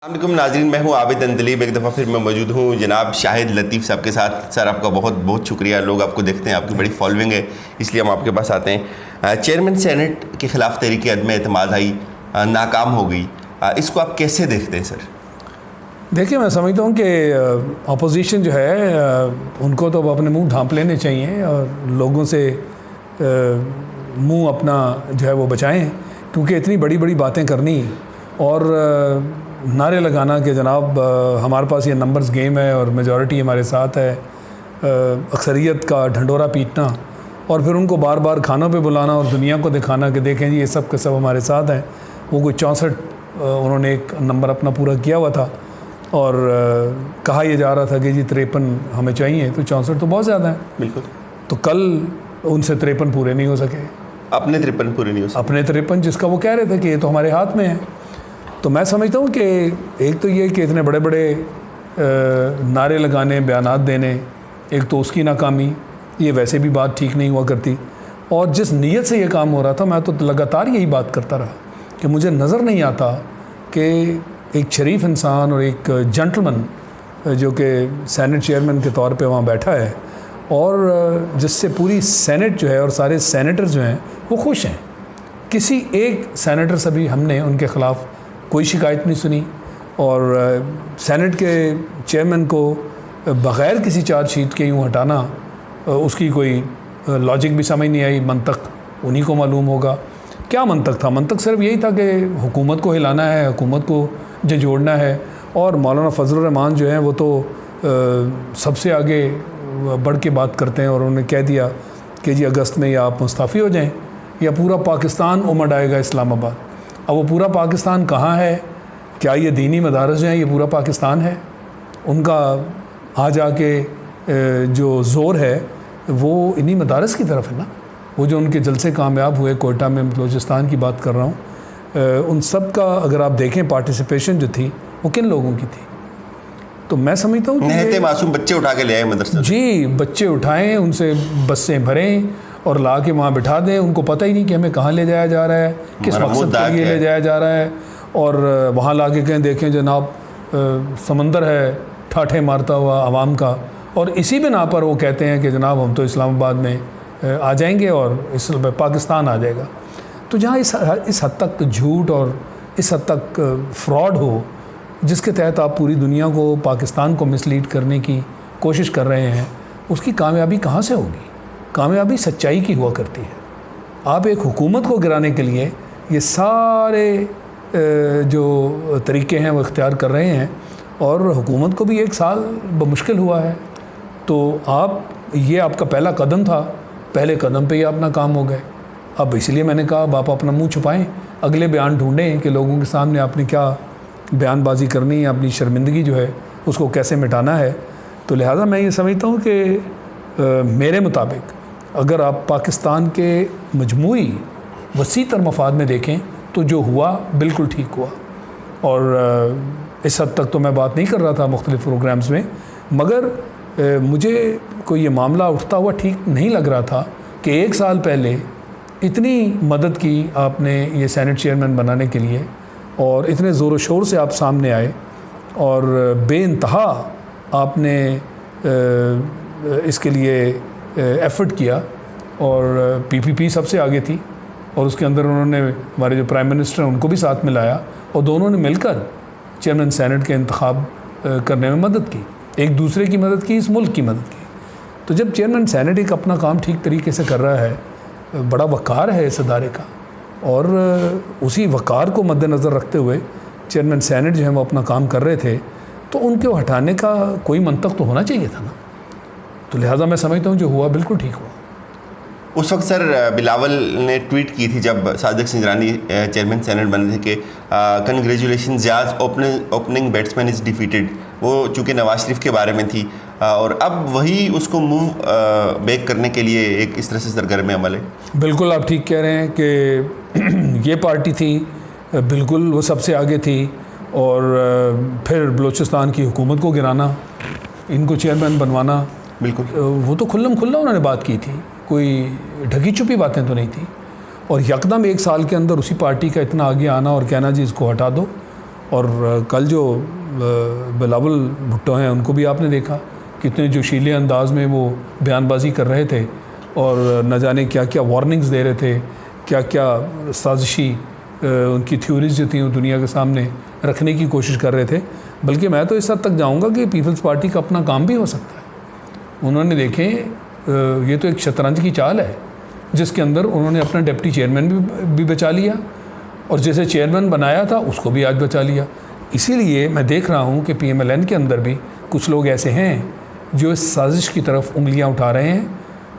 السلام علیکم ناظرین، میں ہوں عابد اندلیب. ایک دفعہ پھر میں موجود ہوں جناب شاہد لطیف صاحب کے ساتھ. سر آپ کا بہت بہت شکریہ. لوگ آپ کو دیکھتے ہیں، آپ کی بڑی فالوئنگ ہے، اس لیے ہم آپ کے پاس آتے ہیں. چیئرمین سینٹ کے خلاف تحریک عدم اعتماد آئی، ناکام ہو گئی. اس کو آپ کیسے دیکھتے ہیں سر؟ دیکھیے، میں سمجھتا ہوں کہ اپوزیشن جو ہے ان کو تو اپنے منہ ڈھانپ لینے چاہیے اور لوگوں سے منہ اپنا جو ہے وہ بچائیں، کیونکہ اتنی بڑی بڑی باتیں کرنی اور نعرے لگانا کہ جناب ہمارے پاس یہ نمبرز گیم ہے اور میجورٹی ہمارے ساتھ ہے، اکثریت کا ڈھنڈورا پیٹنا اور پھر ان کو بار بار کھانوں پہ بلانا اور دنیا کو دکھانا کہ دیکھیں جی یہ سب کے سب ہمارے ساتھ ہیں. وہ کوئی 64 انہوں نے ایک نمبر اپنا پورا کیا ہوا تھا اور کہا یہ جا رہا تھا کہ جی 53 ہمیں چاہیے، تو 64 تو بہت زیادہ ہیں. بالکل. تو کل ان سے 53 پورے نہیں ہو سکے. اپنے 53 پورے نہیں ہو سکے. اپنے 53 جس کا وہ کہہ رہے تھے کہ یہ تو ہمارے ہاتھ میں ہے. تو میں سمجھتا ہوں کہ ایک تو یہ کہ اتنے بڑے بڑے نعرے لگانے، بیانات دینے، ایک تو اس کی ناکامی، یہ ویسے بھی بات ٹھیک نہیں ہوا کرتی. اور جس نیت سے یہ کام ہو رہا تھا، میں تو لگاتار یہی بات کرتا رہا کہ مجھے نظر نہیں آتا کہ ایک شریف انسان اور ایک جنٹلمن جو کہ سینٹ چیئرمین کے طور پہ وہاں بیٹھا ہے اور جس سے پوری سینٹ جو ہے اور سارے سینیٹر جو ہیں وہ خوش ہیں. کسی ایک سینیٹر سے بھی ہم نے ان کے خلاف کوئی شکایت نہیں سنی اور سینٹ کے چیئرمین کو بغیر کسی چارج شیٹ کے یوں ہٹانا، اس کی کوئی لاجک بھی سمجھ نہیں آئی. منطق انہی کو معلوم ہوگا. کیا منطق تھا؟ منطق صرف یہی تھا کہ حکومت کو ہلانا ہے، حکومت کو جھنجھوڑنا ہے. اور مولانا فضل الرحمان جو ہیں وہ تو سب سے آگے بڑھ کے بات کرتے ہیں اور انہوں نے کہہ دیا کہ جی اگست میں یا آپ مستعفی ہو جائیں یا پورا پاکستان امڑ آئے گا اسلام آباد. اب وہ پورا پاکستان کہاں ہے؟ کیا یہ دینی مدارس جو ہیں یہ پورا پاکستان ہے؟ ان کا آ جا کے جو زور ہے وہ انہی مدارس کی طرف ہے نا. وہ جو ان کے جلسے کامیاب ہوئے کوئٹہ میں، بلوچستان کی بات کر رہا ہوں، ان سب کا اگر آپ دیکھیں پارٹیسپیشن جو تھی وہ کن لوگوں کی تھی. تو میں سمجھتا ہوں کہ معصوم بچے اٹھا کے لے آئے مدرسے. جی، بچے اٹھائیں، ان سے بسیں بھریں اور لا کے وہاں بٹھا دیں. ان کو پتہ ہی نہیں کہ ہمیں کہاں لے جایا جا رہا ہے، کس مقصد کے لیے لے جایا جا رہا ہے. اور وہاں لا کے کہیں دیکھیں جناب سمندر ہے ٹھاٹھے مارتا ہوا عوام کا، اور اسی بنا پر وہ کہتے ہیں کہ جناب ہم تو اسلام آباد میں آ جائیں گے اور اس پاکستان آ جائے گا. تو جہاں اس حد تک جھوٹ اور اس حد تک فراڈ ہو، جس کے تحت آپ پوری دنیا کو، پاکستان کو مسلیڈ کرنے کی کوشش کر رہے ہیں، اس کی کامیابی کہاں سے ہوگی؟ کامیابی سچائی کی ہوا کرتی ہے. آپ ایک حکومت کو گرانے کے لیے یہ سارے جو طریقے ہیں وہ اختیار کر رہے ہیں اور حکومت کو بھی 1 سال بمشکل ہوا ہے. تو یہ آپ کا پہلا قدم تھا، پہلے قدم پہ ہی اپنا کام ہو گئے. اب اس لیے میں نے کہا آپ اپنا منہ چھپائیں، اگلے بیان ڈھونڈیں کہ لوگوں کے سامنے آپ نے کیا بیان بازی کرنی ہے، اپنی شرمندگی جو ہے اس کو کیسے مٹانا ہے. تو لہٰذا میں یہ سمجھتا ہوں کہ میرے مطابق اگر آپ پاکستان کے مجموعی وسیع تر مفاد میں دیکھیں تو جو ہوا بالکل ٹھیک ہوا. اور اس حد تک تو میں بات نہیں کر رہا تھا مختلف پروگرامز میں، مگر مجھے کوئی یہ معاملہ اٹھتا ہوا ٹھیک نہیں لگ رہا تھا کہ 1 سال پہلے اتنی مدد کی آپ نے یہ سینٹ چیئرمین بنانے کے لیے اور اتنے زور و شور سے آپ سامنے آئے اور بے انتہا آپ نے اس کے لیے ایفرٹ کیا. اور PPP سب سے آگے تھی اور اس کے اندر انہوں نے ہمارے جو پرائم منسٹر ہیں ان کو بھی ساتھ میں لایا اور دونوں نے مل کر چیئرمین سینٹ کے انتخاب کرنے میں مدد کی، ایک دوسرے کی مدد کی، اس ملک کی مدد کی. تو جب چیئرمین سینٹ ایک اپنا کام ٹھیک طریقے سے کر رہا ہے، بڑا وقار ہے اس ادارے کا، اور اسی وقار کو مد نظر رکھتے ہوئے چیئرمین سینٹ جو ہیں وہ اپنا کام کر رہے تھے، تو ان کے ہٹانے کا کوئی منطق تو ہونا چاہیے تھا نا. تو لہٰذا میں سمجھتا ہوں جو ہوا بالکل ٹھیک ہوا. اس وقت سر بلاول نے ٹویٹ کی تھی جب صادق سنجرانی چیئرمین سینٹ بنے تھے کہ کنگریچولیشن زیاز اوپننگ بیٹسمین از ڈیفیٹڈ. وہ چونکہ نواز شریف کے بارے میں تھی اور اب وہی اس کو موو بیک کرنے کے لیے ایک اس طرح سے سرگرم عمل ہے. بالکل آپ ٹھیک کہہ رہے ہیں کہ یہ پارٹی تھی، بالکل وہ سب سے آگے تھی، اور پھر بلوچستان کی حکومت کو گرانا، ان کو چیئرمین بنوانا، بالکل وہ تو کھلم کھلا انہوں نے بات کی تھی، کوئی ڈھکی چھپی باتیں تو نہیں تھیں. اور یکدم 1 سال کے اندر اسی پارٹی کا اتنا آگے آنا اور کہنا جی اس کو ہٹا دو اور کل جو بلاول بھٹو ہیں ان کو بھی آپ نے دیکھا کتنے جوشیلے انداز میں وہ بیان بازی کر رہے تھے اور نہ جانے کیا کیا وارننگز دے رہے تھے، کیا کیا سازشی ان کی تھیوریز جو تھیں وہ دنیا کے سامنے رکھنے کی کوشش کر رہے تھے. بلکہ میں تو اس حد تک جاؤں گا کہ پیپلز پارٹی کا اپنا کام بھی ہو سکتا ہے. انہوں نے دیکھیں یہ تو ایک شطرنج کی چال ہے جس کے اندر انہوں نے اپنا ڈپٹی چیئرمین بھی بچا لیا اور جسے چیئرمین بنایا تھا اس کو بھی آج بچا لیا. اسی لیے میں دیکھ رہا ہوں کہ پی ایم ایل این کے اندر بھی کچھ لوگ ایسے ہیں جو اس سازش کی طرف انگلیاں اٹھا رہے ہیں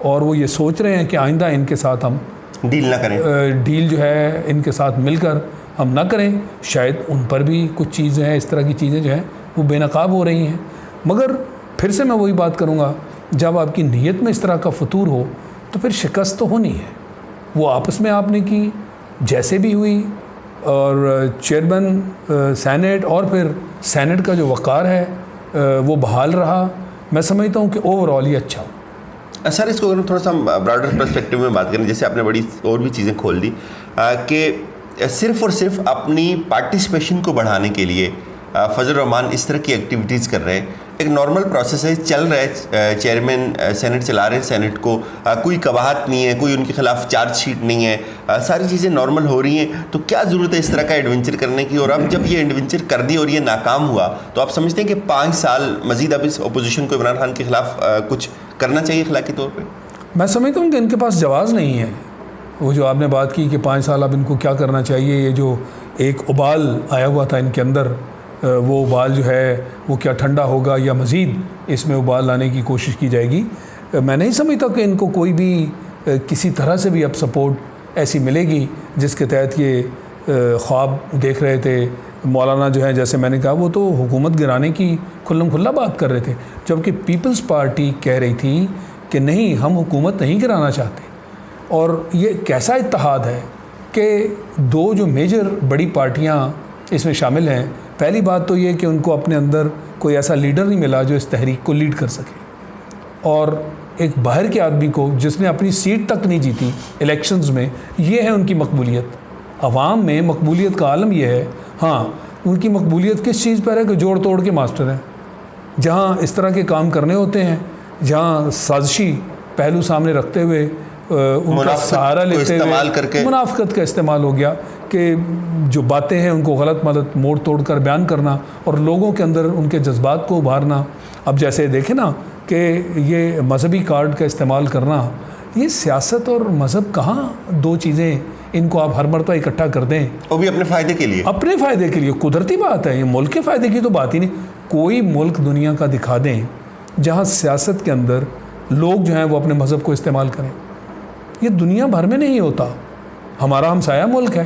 اور وہ یہ سوچ رہے ہیں کہ آئندہ ان کے ساتھ ہم ڈیل نہ کریں، ڈیل جو ہے ان کے ساتھ مل کر ہم نہ کریں. شاید ان پر بھی کچھ چیزیں ہیں، اس طرح کی چیزیں جو ہیں وہ بے نقاب ہو رہی ہیں. مگر پھر سے میں وہی بات کروں گا، جب آپ کی نیت میں اس طرح کا فطور ہو تو پھر شکست تو ہونی ہے. وہ آپس میں آپ نے کی جیسے بھی ہوئی، اور چیئرمین سینٹ اور پھر سینٹ کا جو وقار ہے وہ بحال رہا. میں سمجھتا ہوں کہ اوور آل یہ اچھا ہو. سر اس کو اگر تھوڑا سا براڈر پرسپیکٹیو میں بات کریں، جیسے آپ نے بڑی اور بھی چیزیں کھول دی کہ صرف اور صرف اپنی پارٹیسپیشن کو بڑھانے کے لیے فضل الرحمان اس طرح کی ایکٹیویٹیز کر رہے ہیں. ایک نارمل پروسیس ہے، چل رہا ہے، چیئرمین سینٹ چلا رہے ہیں سینٹ کو، کوئی قباحت نہیں ہے، کوئی ان کے خلاف چارج شیٹ نہیں ہے، ساری چیزیں نارمل ہو رہی ہیں. تو کیا ضرورت ہے اس طرح کا ایڈونچر کرنے کی؟ اور اب جب یہ ایڈونچر کر دی اور یہ ناکام ہوا تو آپ سمجھتے ہیں کہ 5 سال مزید اب اس اپوزیشن کو عمران خان کے خلاف کچھ کرنا چاہیے اخلاقی طور پہ؟ میں سمجھتا ہوں کہ ان کے پاس جواز نہیں ہے. وہ جو آپ نے بات کی کہ 5 سال اب ان کو کیا کرنا چاہیے، یہ جو ایک ابال آیا ہوا تھا ان کے اندر، وہ ابال جو ہے وہ کیا ٹھنڈا ہوگا یا مزید اس میں ابال لانے کی کوشش کی جائے گی. میں نہیں سمجھتا کہ ان کو کوئی بھی کسی طرح سے بھی اب سپورٹ ایسی ملے گی جس کے تحت یہ خواب دیکھ رہے تھے. مولانا جو ہے جیسے میں نے کہا وہ تو حکومت گرانے کی کھلم کھلا بات کر رہے تھے، جبکہ پیپلز پارٹی کہہ رہی تھی کہ نہیں ہم حکومت نہیں گرانا چاہتے. اور یہ کیسا اتحاد ہے کہ 2 جو میجر بڑی پارٹیاں اس میں شامل ہیں. پہلی بات تو یہ کہ ان کو اپنے اندر کوئی ایسا لیڈر نہیں ملا جو اس تحریک کو لیڈ کر سکے، اور ایک باہر کے آدمی کو جس نے اپنی سیٹ تک نہیں جیتی الیکشنز میں، یہ ہے ان کی مقبولیت. عوام میں مقبولیت کا عالم یہ ہے. ہاں ان کی مقبولیت کس چیز پر ہے کہ جوڑ توڑ کے ماسٹر ہیں. جہاں اس طرح کے کام کرنے ہوتے ہیں، جہاں سازشی پہلو سامنے رکھتے ہوئے ان کا سہارا لیتے ہوئے منافقت کا استعمال ہو گیا کہ جو باتیں ہیں ان کو غلط ملت موڑ توڑ کر بیان کرنا اور لوگوں کے اندر ان کے جذبات کو ابھارنا. اب جیسے دیکھیں نا کہ یہ مذہبی کارڈ کا استعمال کرنا، یہ سیاست اور مذہب کہاں 2 چیزیں ان کو آپ ہر مرتبہ اکٹھا کر دیں، وہ بھی اپنے فائدے کے لیے، اپنے فائدے کے لیے. قدرتی بات ہے، یہ ملک کے فائدے کی تو بات ہی نہیں. کوئی ملک دنیا کا دکھا دیں جہاں سیاست کے اندر لوگ جو ہیں وہ اپنے مذہب کو استعمال کریں. یہ دنیا بھر میں نہیں ہوتا. ہمارا ہمسایہ ملک ہے،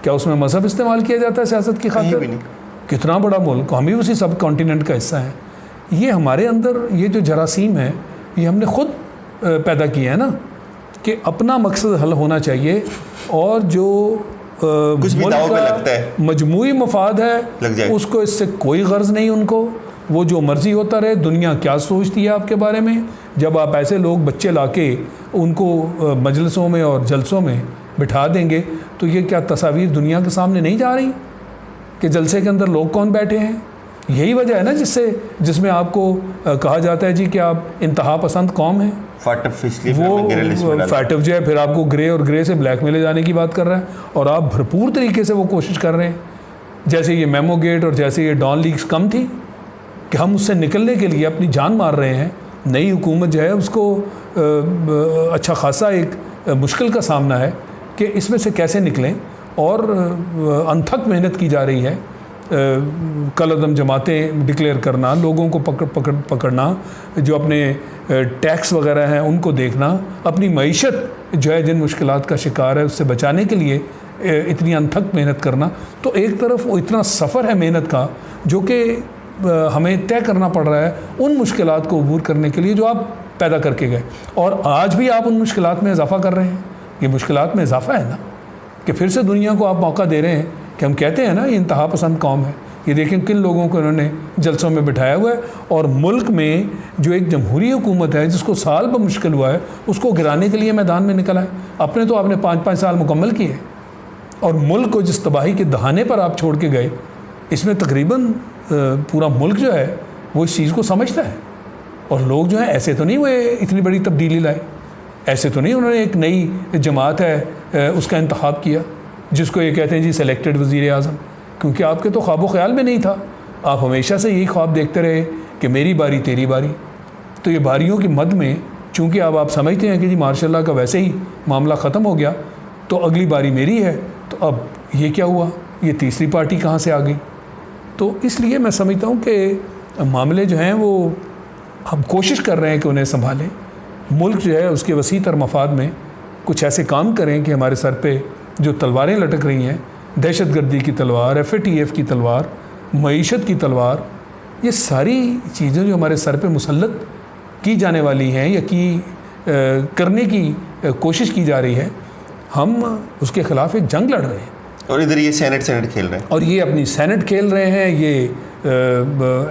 کیا اس میں مذہب استعمال کیا جاتا ہے سیاست کی خاطر؟ کتنا بڑا ملک، ہم بھی اسی سب کانٹیننٹ کا حصہ ہیں. یہ ہمارے اندر یہ جو جراثیم ہے یہ ہم نے خود پیدا کیے ہیں نا، کہ اپنا مقصد حل ہونا چاہیے اور جو ملک کا مجموعی مفاد ہے اس کو اس سے کوئی غرض نہیں. ان کو وہ جو مرضی ہوتا رہے، دنیا کیا سوچتی ہے آپ کے بارے میں. جب آپ ایسے لوگ بچے لا کے ان کو مجلسوں میں اور جلسوں میں بٹھا دیں گے تو یہ کیا تصاویر دنیا کے سامنے نہیں جا رہی کہ جلسے کے اندر لوگ کون بیٹھے ہیں؟ یہی وجہ ہے نا جس میں آپ کو کہا جاتا ہے جی کہ آپ انتہا پسند قوم ہیں. وہ فیٹف جو ہے پھر آپ کو گرے اور گرے سے بلیک میں لے جانے کی بات کر رہا ہے، اور آپ بھرپور طریقے سے وہ کوشش کر رہے ہیں. جیسے یہ میمو گیٹ اور جیسے یہ ڈان لیکس کم تھی کہ ہم اس سے نکلنے کے لیے اپنی جان مار رہے ہیں. نئی حکومت جو ہے اس کو اچھا خاصا ایک مشکل کا سامنا ہے کہ اس میں سے کیسے نکلیں، اور انتھک محنت کی جا رہی ہے. کل عدم جماعتیں ڈکلیئر کرنا، لوگوں کو پکڑنا، جو اپنے ٹیکس وغیرہ ہیں ان کو دیکھنا، اپنی معیشت جو ہے جن مشکلات کا شکار ہے اس سے بچانے کے لیے اتنی انتھک محنت کرنا. تو ایک طرف وہ اتنا سفر ہے محنت کا جو کہ ہمیں طے کرنا پڑ رہا ہے ان مشکلات کو عبور کرنے کے لیے جو آپ پیدا کر کے گئے، اور آج بھی آپ ان مشکلات میں اضافہ کر رہے ہیں. یہ مشکلات میں اضافہ ہے نا کہ پھر سے دنیا کو آپ موقع دے رہے ہیں کہ ہم کہتے ہیں نا یہ انتہا پسند قوم ہے. یہ دیکھیں کن لوگوں کو انہوں نے جلسوں میں بٹھایا ہوا ہے، اور ملک میں جو ایک جمہوری حکومت ہے جس کو سال پر مشکل ہوا ہے اس کو گرانے کے لیے میدان میں نکلا ہے. اپنے تو آپ نے 5-5 سال مکمل کیے، اور ملک کو جس تباہی کے دہانے پر آپ چھوڑ کے گئے اس میں تقریباً پورا ملک جو ہے وہ اس چیز کو سمجھتا ہے، اور لوگ جو ہیں ایسے تو نہیں وہ اتنی بڑی تبدیلی لائے، ایسے تو نہیں انہوں نے ایک نئی جماعت ہے اس کا انتخاب کیا جس کو یہ کہتے ہیں جی سلیکٹڈ وزیر اعظم، کیونکہ آپ کے تو خواب و خیال میں نہیں تھا، آپ ہمیشہ سے یہی خواب دیکھتے رہے کہ میری باری تیری باری. تو یہ باریوں کی مد میں چونکہ اب آپ سمجھتے ہیں کہ جی مارشاء اللہ کا ویسے ہی معاملہ ختم ہو گیا تو اگلی باری میری ہے، تو اب یہ کیا ہوا، یہ تیسری پارٹی کہاں سے آ گئی. تو اس لیے میں سمجھتا ہوں کہ معاملے جو ہیں وہ ہم کوشش کر رہے ہیں کہ انہیں سنبھالیں. ملک جو ہے اس کے وسیع تر مفاد میں کچھ ایسے کام کریں کہ ہمارے سر پہ جو تلواریں لٹک رہی ہیں، دہشت گردی کی تلوار، FATF کی تلوار، معیشت کی تلوار، یہ ساری چیزیں جو ہمارے سر پہ مسلط کی جانے والی ہیں یا کرنے کی کوشش کی جا رہی ہے، ہم اس کے خلاف ایک جنگ لڑ رہے ہیں. اور ادھر یہ سینٹ کھیل رہے ہیں، اور یہ اپنی سینٹ کھیل رہے ہیں. یہ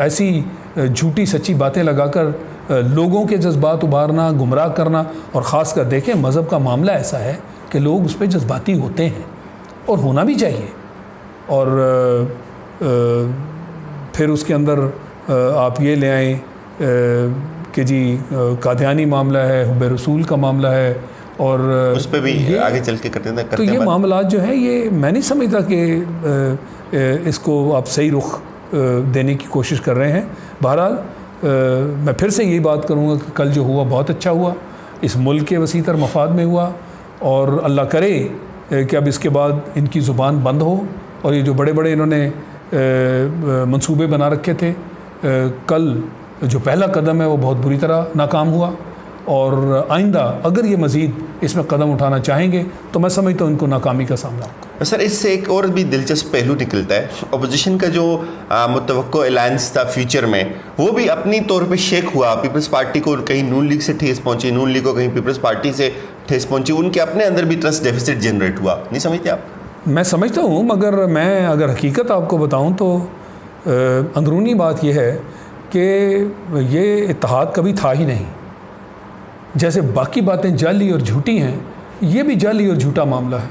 ایسی جھوٹی سچی باتیں لگا کر لوگوں کے جذبات ابھارنا، گمراہ کرنا. اور خاص کر دیکھیں مذہب کا معاملہ ایسا ہے کہ لوگ اس پہ جذباتی ہوتے ہیں اور ہونا بھی چاہیے. اور پھر اس کے اندر آپ یہ لے آئیں کہ جی قادیانی معاملہ ہے، حب رسول کا معاملہ ہے، اور اس پہ بھی آگے چل کے کرتے ہیں. تو یہ معاملات جو ہیں یہ میں نہیں سمجھتا کہ اس کو آپ صحیح رخ دینے کی کوشش کر رہے ہیں. بہرحال میں پھر سے یہی بات کروں گا کہ کل جو ہوا بہت اچھا ہوا، اس ملک کے وسیع تر مفاد میں ہوا، اور اللہ کرے کہ اب اس کے بعد ان کی زبان بند ہو، اور یہ جو بڑے بڑے انہوں نے منصوبے بنا رکھے تھے، کل جو پہلا قدم ہے وہ بہت بری طرح ناکام ہوا. اور آئندہ اگر یہ مزید اس میں قدم اٹھانا چاہیں گے تو میں سمجھتا ہوں ان کو ناکامی کا سامنا ہوگا. سر اس سے ایک اور بھی دلچسپ پہلو نکلتا ہے، اپوزیشن کا جو متوقع الائنس تھا فیوچر میں، وہ بھی اپنی طور پہ شیک ہوا. پیپلز پارٹی کو کہیں نون لیگ سے ٹھیس پہنچی، نون لیگ کو کہیں پیپلز پارٹی سے ٹھیس پہنچی، ان کے اپنے اندر بھی ٹرسٹ ڈیفیسٹ جنریٹ ہوا. نہیں سمجھتے آپ؟ میں سمجھتا ہوں، مگر میں اگر حقیقت آپ کو بتاؤں تو اندرونی بات یہ ہے کہ یہ اتحاد کبھی تھا ہی نہیں. جیسے باقی باتیں جعلی اور جھوٹی ہیں، یہ بھی جعلی اور جھوٹا معاملہ ہے.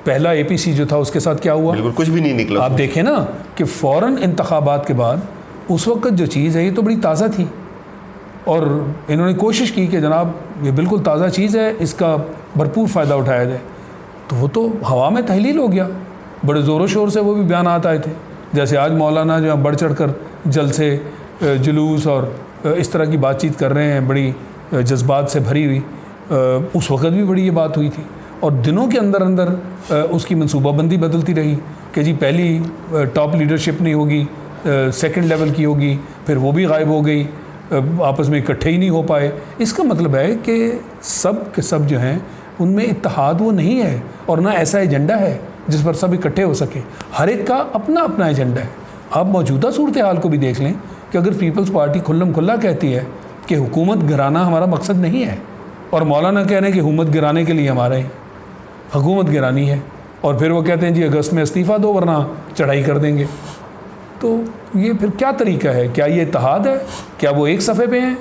پہلا APC جو تھا اس کے ساتھ کیا ہوا؟ بالکل کچھ بھی نہیں نکلا. آپ دیکھیں نا کہ فوراً انتخابات کے بعد اس وقت جو چیز ہے یہ تو بڑی تازہ تھی، اور انہوں نے کوشش کی کہ جناب یہ بالکل تازہ چیز ہے، اس کا بھرپور فائدہ اٹھایا جائے. تو وہ تو ہوا میں تحلیل ہو گیا، بڑے زور و شور سے وہ بھی بیانات آئے تھے. جیسے آج مولانا جو بڑھ چڑھ کر جلسے، جلوس اور اس طرح کی بات چیت کر رہے ہیں، بڑی جذبات سے بھری ہوئی. اس وقت بھی بڑی یہ بات ہوئی تھی، اور دنوں کے اندر اندر اس کی منصوبہ بندی بدلتی رہی کہ جی پہلی ٹاپ لیڈرشپ نہیں ہوگی، سیکنڈ لیول کی ہوگی، پھر وہ بھی غائب ہو گئی، آپس میں اکٹھے ہی نہیں ہو پائے. اس کا مطلب ہے کہ سب کے سب جو ہیں ان میں اتحاد وہ نہیں ہے، اور نہ ایسا ایجنڈا ہے جس پر سب اکٹھے ہو سکے. ہر ایک کا اپنا اپنا ایجنڈا ہے. آپ موجودہ صورتحال کو بھی دیکھ لیں کہ اگر پیپلز پارٹی کھلم کھلا کہتی ہے کہ حکومت گرانا ہمارا مقصد نہیں ہے، اور مولانا کہہ رہے ہیں کہ حکومت گرانے کے لیے ہمارے حکومت گرانی ہے، اور پھر وہ کہتے ہیں جی اگست میں استعفیٰ دو ورنہ چڑھائی کر دیں گے، تو یہ پھر کیا طریقہ ہے؟ کیا یہ اتحاد ہے؟ کیا وہ ایک صفحے پہ ہیں؟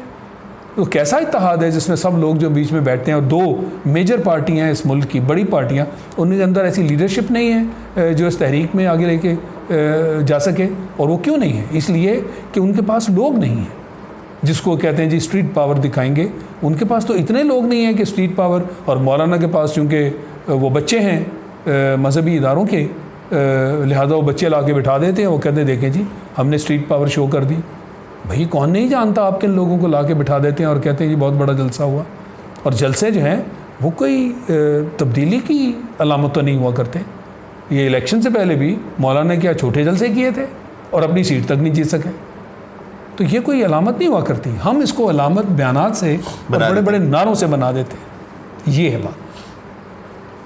تو کیسا اتحاد ہے جس میں سب لوگ جو بیچ میں بیٹھتے ہیں، اور دو میجر پارٹیاں ہیں اس ملک کی، بڑی پارٹیاں، ان کے اندر ایسی لیڈرشپ نہیں ہے جو اس تحریک میں آگے لے کے جا سکے. اور وہ کیوں نہیں ہے؟ اس لیے کہ ان کے پاس لوگ نہیں ہیں جس کو کہتے ہیں جی اسٹریٹ پاور دکھائیں گے. ان کے پاس تو اتنے لوگ نہیں ہیں کہ اسٹریٹ پاور، اور مولانا کے پاس چونکہ وہ بچے ہیں مذہبی اداروں کے، لہذا وہ بچے لا کے بٹھا دیتے ہیں، وہ کہتے ہیں دیکھیں جی ہم نے اسٹریٹ پاور شو کر دی. بھئی کون نہیں جانتا، آپ کن لوگوں کو لا کے بٹھا دیتے ہیں اور کہتے ہیں جی بہت بڑا جلسہ ہوا. اور جلسے جو ہیں وہ کوئی تبدیلی کی علامت تو نہیں ہوا کرتے. یہ الیکشن سے پہلے بھی مولانا کیا چھوٹے جلسے کیے تھے اور اپنی سیٹ تک نہیں جیت سکے. تو یہ کوئی علامت نہیں ہوا کرتی. ہم اس کو علامت بیانات سے اور بڑے بڑے نعروں سے بنا دیتے ہیں. یہ ہے بات.